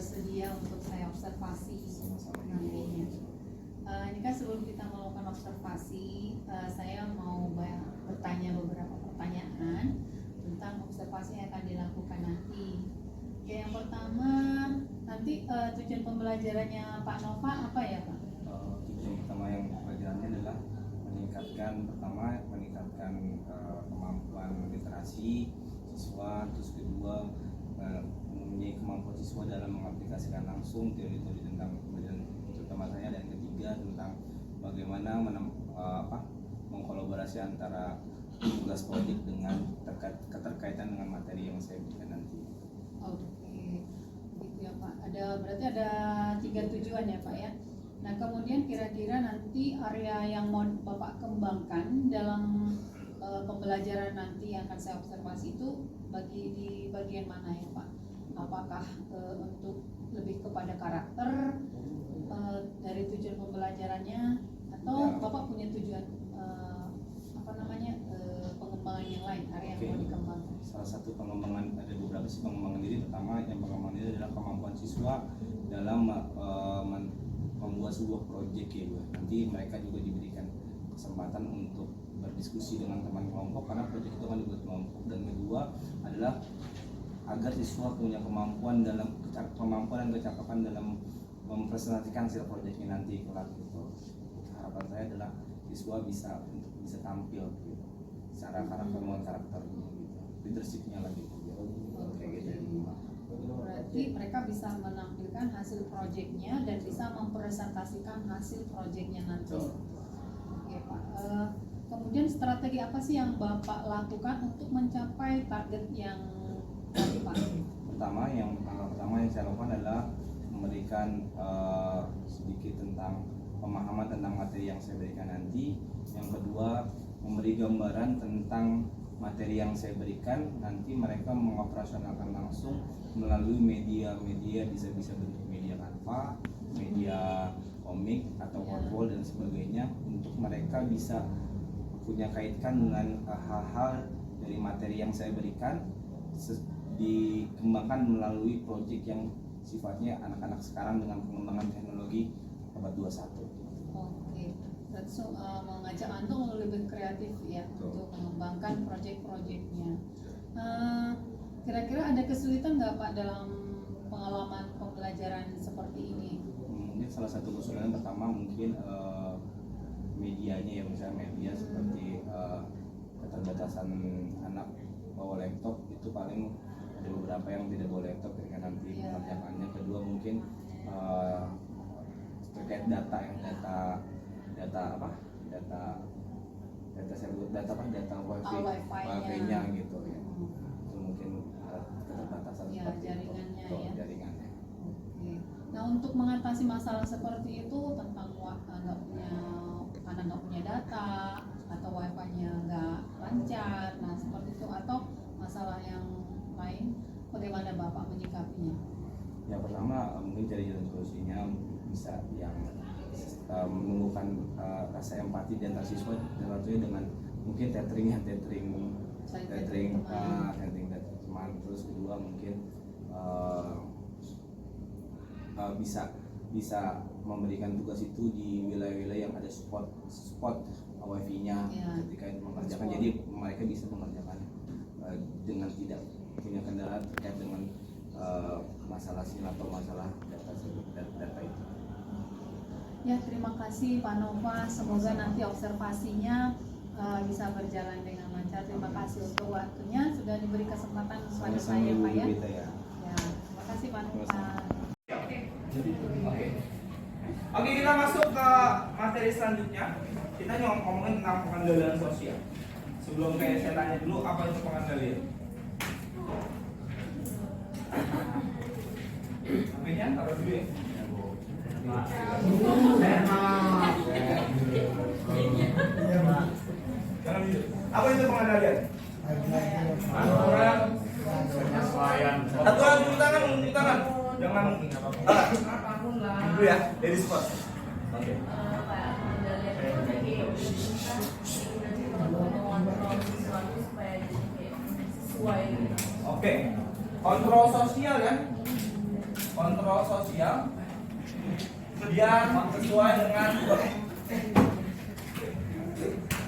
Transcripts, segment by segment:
bersedia untuk saya observasi nantinya. Ini kan sebelum kita melakukan observasi, saya mau bertanya beberapa pertanyaan tentang observasi yang akan dilakukan nanti. Oke, yang pertama, nanti tujuan pembelajarannya Pak Nova apa ya Pak? Tujuan pertama yang pembelajarannya adalah meningkatkan kemampuan literasi siswa, terus kedua mempunyai kemampuan siswa dalam mengaplikasikan langsung teori-teori tentang pembelajaran terutama saya, dan ketiga tentang bagaimana mengkolaborasi antara tugas proyek dengan keterkaitan dengan materi yang saya berikan nanti. Oke, gitu ya Pak. Berarti ada 3 tujuan ya Pak ya. Nah kemudian kira-kira nanti area yang mau Bapak kembangkan dalam pembelajaran nanti yang akan saya observasi itu di bagian mana ya Pak? Apakah untuk lebih kepada karakter dari tujuan pembelajarannya, atau ya, Bapak punya tujuan pengembangan yang lain, area yang mau dikembangkan? Salah satu pengembangan, ada beberapa sih pengembangan diri. Pertama yang pengembangan diri adalah kemampuan siswa dalam membuat sebuah proyek ya Bu. Nanti mereka juga diberikan kesempatan untuk berdiskusi dengan teman kelompok karena proyek itu kan dibuat kelompok. Dan kedua adalah agar siswa punya kemampuan dan kecakapan dalam mempresentasikan hasil proyeknya nanti kelak gitu. Harapan saya adalah siswa bisa tampil gitu, secara karakternya gitu, leadershipnya lagi gitu. Kayak gitu. Berarti mereka bisa menampilkan hasil proyeknya dan bisa mempresentasikan hasil proyeknya nanti. Oke Pak. Kemudian strategi apa sih yang Bapak lakukan untuk mencapai target yang tadi Pak? Pertama yang saya lakukan adalah memberikan sedikit tentang pemahaman tentang materi yang saya berikan nanti. Yang kedua, memberi gambaran tentang materi yang saya berikan, nanti mereka mengoperasionalkan langsung melalui media-media, bisa bentuk media Canva, media komik atau wall dan sebagainya, untuk mereka bisa punya kaitkan dengan hal-hal dari materi yang saya berikan, dikembangkan melalui proyek yang sifatnya anak-anak sekarang dengan pengembangan teknologi abad 21. Oke. So, mengajak antum lebih kreatif ya untuk mengembangkan proyek-proyeknya. Kira-kira ada kesulitan nggak Pak dalam pengalaman pembelajaran seperti ini? Mungkin salah satu kesulitan pertama mungkin medianya ya, misalnya media seperti keterbatasan anak bawa laptop, itu paling ada beberapa yang tidak bawa laptop ketika nanti mengerjakannya. Kedua mungkin terkait data wifi-nya gitu ya. Itu mungkin keterbatasan jaringannya itu, ya. Jaringannya. Oke. Nah untuk mengatasi masalah seperti itu tentang anak nggak punya data atau wifi-nya nggak lancar, nah seperti itu, atau masalah yang lain, bagaimana Bapak menyikapinya? Yang pertama mungkin cari jalan solusinya bisa yang menumbuhkan rasa empati di antara siswa, dan tentunya dengan mungkin tethering teman. Terus kedua mungkin bisa memberikan tugas itu di wilayah-wilayah yang ada spot wifi-nya ketika mengerjakan, jadi mereka bisa mengerjakan dengan tidak punya kendala terkait dengan masalah sinyal atau masalah data itu. Ya, terima kasih Pak Nova. Semoga nanti observasinya bisa berjalan dengan lancar. Terima kasih untuk waktunya, sudah diberi kesempatan kepada saya Pak ya. Ya, terima kasih Pak Nova. Oke, kita masuk ke materi selanjutnya. Kita ngomongin tentang pengendalian sosial. Sebelum saya tanya dulu, apa itu pengendalian? HP-nya taruh dulu ya. Apa itu pengendalian? Aturan cuci tangan. Jangan dulu ya, dari spot. Oke. Oke. Kontrol sosial ya. kontrol sosial biar sesuai dengan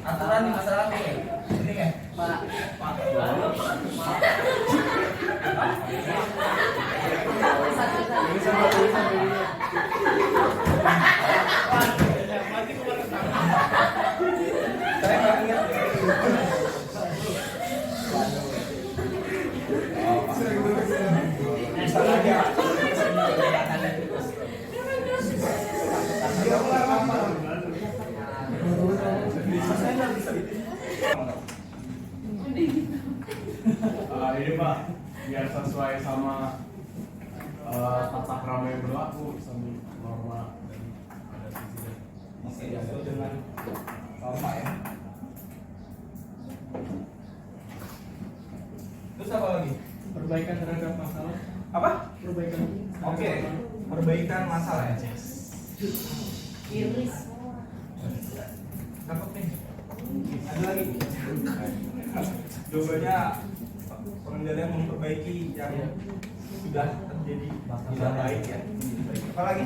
aturan di masyarakat ya. Ini ya, Pak. Saya nggak ingat. Ini Pak, biar sesuai sama tata krama yang berlaku sama norma dan adat istiadat. Oke, sesuai dengan norma ya. Terus apa lagi? Perbaikan terhadap masalah. Apa? Perbaikan. Oke, perbaikan masalah ya. Iris. Dapat nih. Ada lagi? Jawabannya pengendalian memperbaiki yang sudah terjadi tidak baik ya. Apa lagi?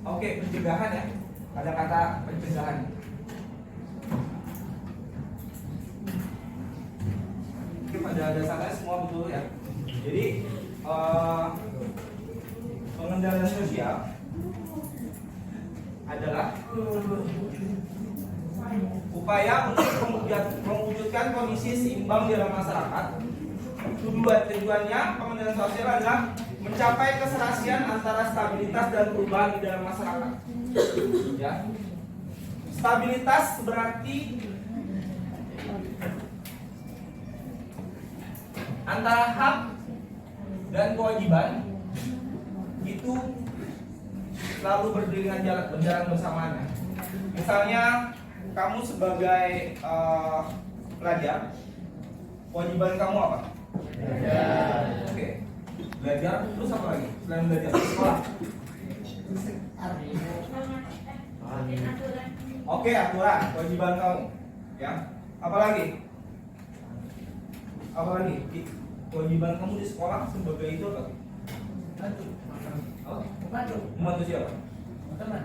Oke, pencegahan ya. Ada kata pencegahan. Oke, pada dasarnya semua betul ya. Jadi pengendalian sosial adalah upaya untuk mewujudkan kondisi seimbang dalam masyarakat. Tujuannya pengendalian sosial adalah mencapai keserasian antara stabilitas dan perubahan di dalam masyarakat. Ya. Stabilitas berarti antara hak dan kewajiban itu selalu berjalan bersamaan. Misalnya kamu sebagai pelajar, kewajiban kamu apa? Belajar. Oke. Belajar, terus apa lagi? Selain belajar sekolah. Oke, aturan, kewajiban kamu. Ya. Apa lagi? Apa lagi? Kewajiban kamu di sekolah sebagai itu apa? Membantu siapa? Teman.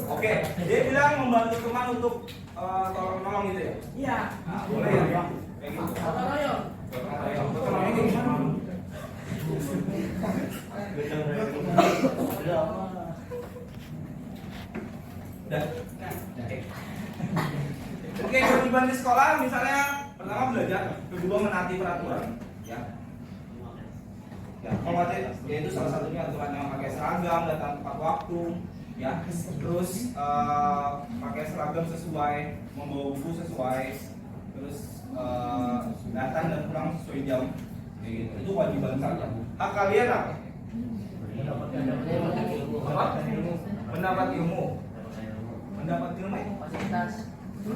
Oke, dia bilang membantu teman untuk tolong menolong gitu ya? Iya. Nah, boleh ya? Kayak gitu. Gotong royong. Gotong royongnya gimana? Udah. Oke, kewajiban di sekolah misalnya pertama belajar, kedua menaati peraturan, ya. Ya, yaitu salah satunya aturan yang pakai seragam, datang tepat waktu, ya. Terus pakai seragam sesuai, membawa buku sesuai, terus datang dan pulang sesuai jam, kayak gitu. Itu kewajiban saja. Hak kalian apa? Mendapat ilmu,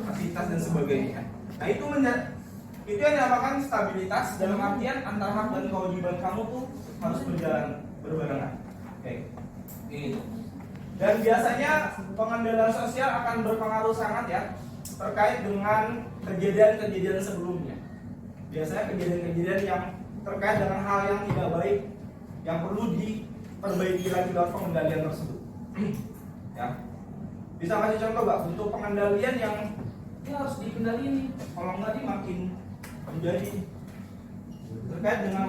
fasilitas dan sebagainya. Nah itu yang dinamakan stabilitas dalam artian antara hak dan kewajiban kamu tuh harus berbarengan. Oke, gitu. Dan biasanya pengendalian sosial akan berpengaruh sangat ya terkait dengan kejadian-kejadian sebelumnya. Biasanya kejadian-kejadian yang terkait dengan hal yang tidak baik yang perlu diperbaiki lagi dalam pengendalian tersebut. Ya. Bisa kasih contoh nggak untuk pengendalian yang harus dikendaliin, kalau nggak dia makin menjadi terkait dengan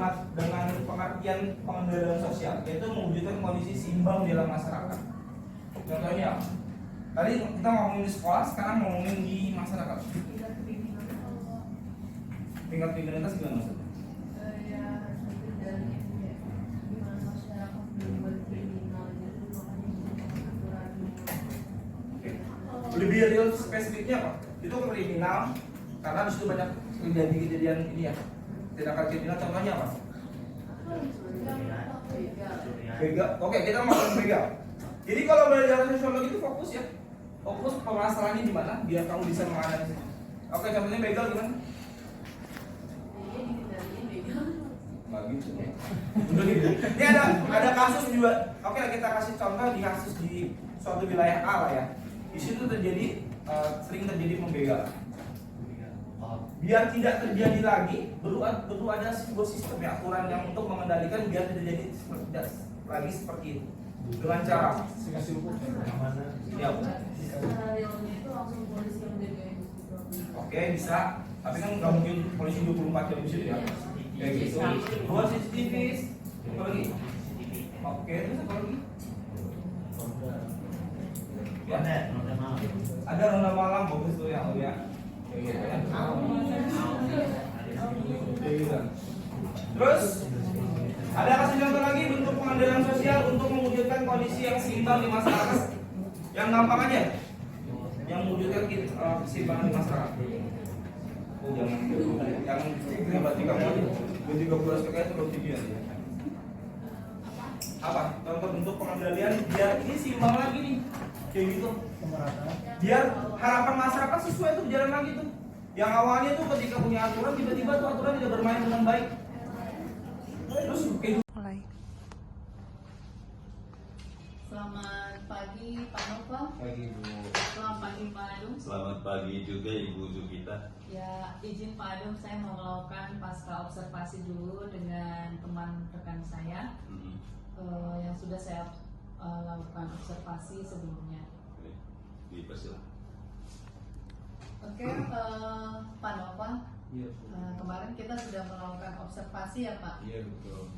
pengertian pengendalian sosial, yaitu mewujudkan kondisi seimbang di dalam masyarakat. Contohnya, tadi kita ngomongin di sekolah, sekarang ngomongin di masyarakat. Tingkat kriminalitas gimana maksudnya? Lebih real spesifiknya apa? Itu kriminal karena di situ banyak kejadian ini ya. Tindakan kriminal contohnya apa? Begal. Oke, kita ngomongin begal. Jadi kalau belajar sosiologi itu fokus ya. Fokus permasalahannya di mana biar kamu bisa menganalisis. Oke, contohnya begal gimana? Gitu. Ini ada kasus juga. Oke, kita kasih contoh di kasus di suatu wilayah A lah ya. Di situ sering terjadi pembegalan. biar tidak terjadi lagi, perlu ada sebuah sistem ya, aturan yang untuk mengendalikan biar tidak lagi seperti itu. Dengan cara ya, realnya itu langsung polisi yang jagain. oke bisa, tapi kan nggak mungkin polisi 24 jam di situ ya. Kayak gitu. Buat CCTV, apa lagi? Oke, terus apa lagi? Ya. Ada ronda malam bagus tuh yang ya. Kayak gitu ya. Kayak gitu. Terus ada kasih contoh lagi bentuk pengendalian sosial untuk mewujudkan kondisi yang seimbang di masyarakat. Yang gampang aja. Yang mewujudkan keseimbangan di masyarakat. Oh, jangan yang berarti kamu gue juga puas kayak itu kejadian ya. Apa? Contoh bentuk pengendalian biar ini seimbang lagi nih. Kayak gitu. Biar harapan masyarakat sesuai tuh berjalan lagi tuh. Yang awalnya tuh ketika punya aturan tiba-tiba tuh aturan tidak bermain dengan baik. Terus kayak Mulai. Selamat pagi Pak Nova. Pagi Bu. Selamat pagi Pak Adung. Selamat pagi juga Ibu Jugita. Ya, izin Pak Adung, saya mau melakukan pasca observasi dulu dengan teman rekan saya yang sudah saya lakukan observasi sebelumnya. Oke, dipersilakan. Oke, Pak Nova, Iya, kemarin kita sudah melakukan observasi ya Pak. iya betul.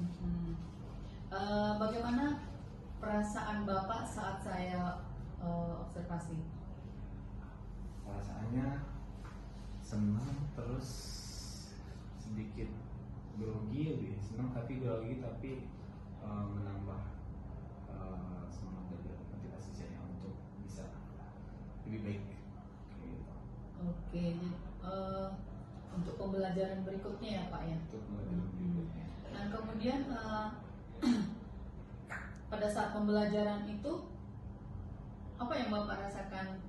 Bagaimana perasaan Bapak saat saya observasi? Perasaannya senang, terus sedikit grogi, lebih senang tapi grogi, tapi menambah semangat dan motivasi saya untuk bisa lebih baik kayak gitu. Oke, untuk pembelajaran berikutnya ya Pak ya. Untuk menjadi berikutnya. Dan kemudian pada saat pembelajaran itu apa yang Bapak rasakan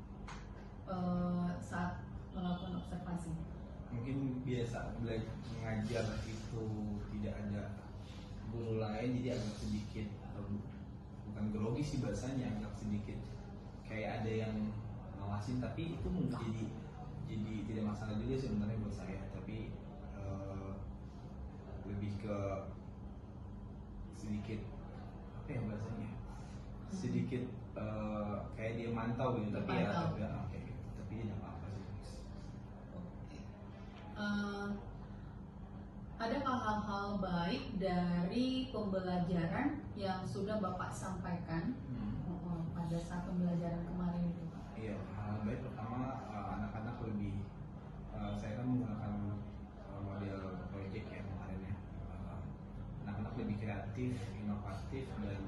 saat melakukan observasi? Mungkin biasa belajar mengajar itu tidak ada guru lain, jadi agak sedikit bukan grogi sih bahasanya, agak sedikit kayak ada yang ngawasin, tapi itu jadi tidak masalah juga sebenarnya buat saya, tapi lebih ke sedikit apa ya bahasanya, sedikit kayak dia mantau gitu, tapi ya Mantau. kayak gitu, tapi tidak apa-apa sih. Adakah hal-hal baik dari pembelajaran yang sudah Bapak sampaikan pada saat pembelajaran kemarin itu Pak? Iya, hal baik pertama anak-anak lebih saya kan menggunakan model project ya kemarin ya. Anak-anak lebih kreatif, inovatif dan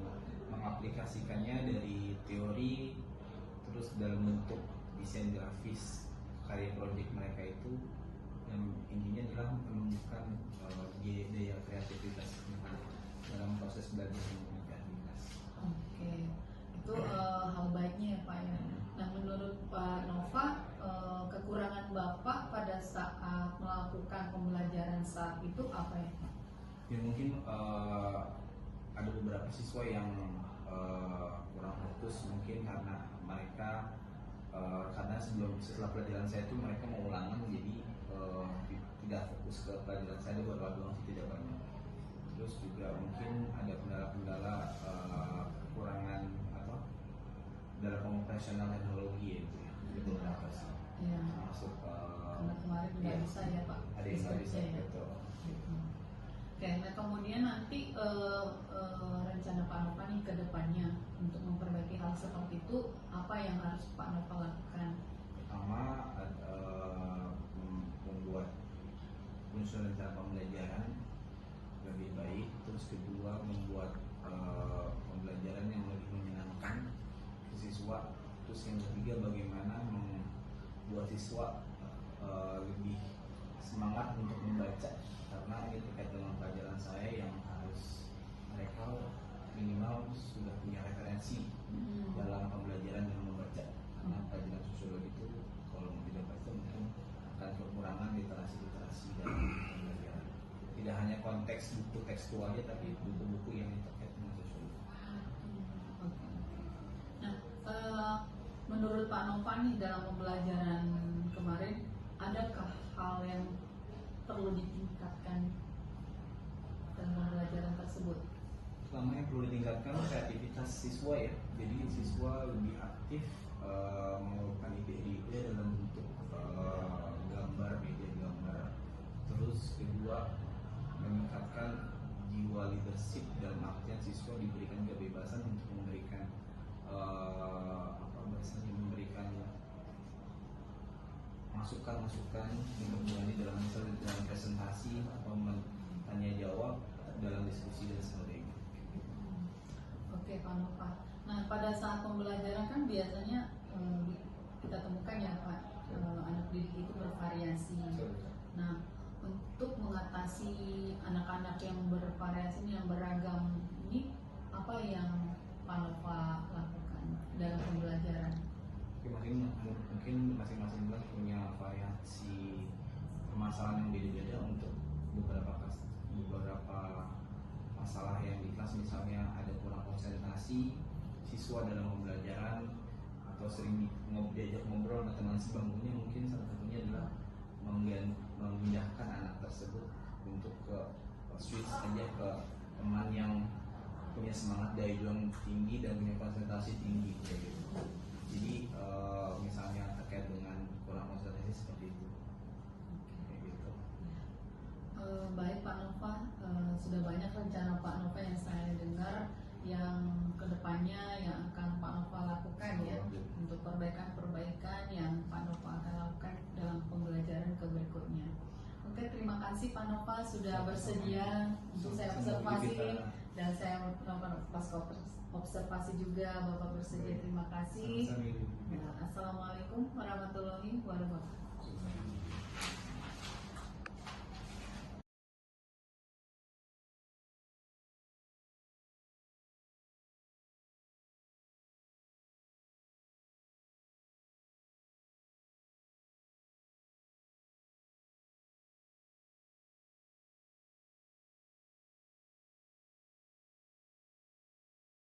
mengaplikasikannya dari teori terus dalam bentuk desain grafis karya project mereka itu, yang intinya adalah menunjukkan daya kreativitas dalam proses belajar dan kreativitas. Oke, itu hal baiknya ya Pak ya. Nah menurut Pak Nova, kekurangan Bapak pada saat melakukan pembelajaran saat itu apa ya Pak? Ya mungkin ada beberapa siswa yang kurang fokus mungkin karena mereka karena setelah pelajaran saya itu mereka mau ulangan, jadi tidak fokus ke pelajaran saya, beberapa doang sih, tidak banyak. Terus juga mungkin ada kendala-kendala kekurangan apa dalam pengoperasional teknologi itu ya, jadi beberapa sih Ya, masuk karena kemarin nggak bisa ya Pak. ada yang nggak bisa Skripsinya ya. betul. Oke, nah kemudian nanti rencana Pak Nova nih ke depannya untuk memperbaiki hal seperti itu, apa yang harus Pak Nova lakukan? Pertama membuat penyusunan rencana pembelajaran lebih baik, terus kedua membuat pembelajaran yang lebih menyenangkan ke siswa, terus yang ketiga bagaimana membuat siswa lebih semangat untuk membaca, karena ini terkait dengan pelajaran saya yang harus mereka minimal sudah punya referensi dalam pembelajaran dan membaca, karena pelajaran sosiologi itu kalau tidak baca mungkin akan kekurangan literasi dalam pembelajaran, tidak hanya konteks buku tekstualnya tapi buku-buku yang terkait dengan sosiologi. Nah, menurut Pak Nova nih dalam pembelajaran kemarin, adakah hal yang perlu ditingkatkan dalam pembelajaran tersebut? Pertama yang perlu ditingkatkan kreativitas siswa ya. Jadi siswa lebih aktif melakukan ide-ide dalam bentuk gambar, media gambar. Terus kedua, meningkatkan jiwa leadership dalam artian siswa diberikan kebebasan untuk memberikan memberikan masukan-masukan untuk berani dalam misalnya dalam presentasi atau tanya jawab dalam diskusi dan sebagainya. Oke Pak Nova. Nah pada saat pembelajaran kan biasanya kita temukan ya Pak, anak didik itu bervariasi. Nah untuk mengatasi anak-anak yang bervariasi ini, yang beragam ini, apa yang Pak Nova lakukan dalam pembelajaran? Mungkin masing-masing kelas punya variasi permasalahan yang beda-beda untuk beberapa masalah yang di kelas, misalnya ada kurang konsentrasi siswa dalam pembelajaran atau sering diajak ngobrol dengan teman sebangkunya, mungkin salah satunya adalah memindahkan anak tersebut untuk ke switch aja ke teman yang punya semangat daya juang tinggi dan punya konsentrasi tinggi gitu. Jadi misalnya terkait dengan kurang konsentrasi seperti itu. Kayak gitu. Baik Pak Nova, sudah banyak rencana Pak Nova yang saya dengar yang kedepannya yang akan Pak Nova lakukan ya, untuk perbaikan-perbaikan yang Pak Nova akan lakukan dalam pembelajaran ke berikutnya. Oke, terima kasih Pak Nova sudah bersedia untuk saya observasi dan saya melakukan observasi juga, Bapak bersedia, terima kasih. Assalamualaikum warahmatullahi wabarakatuh.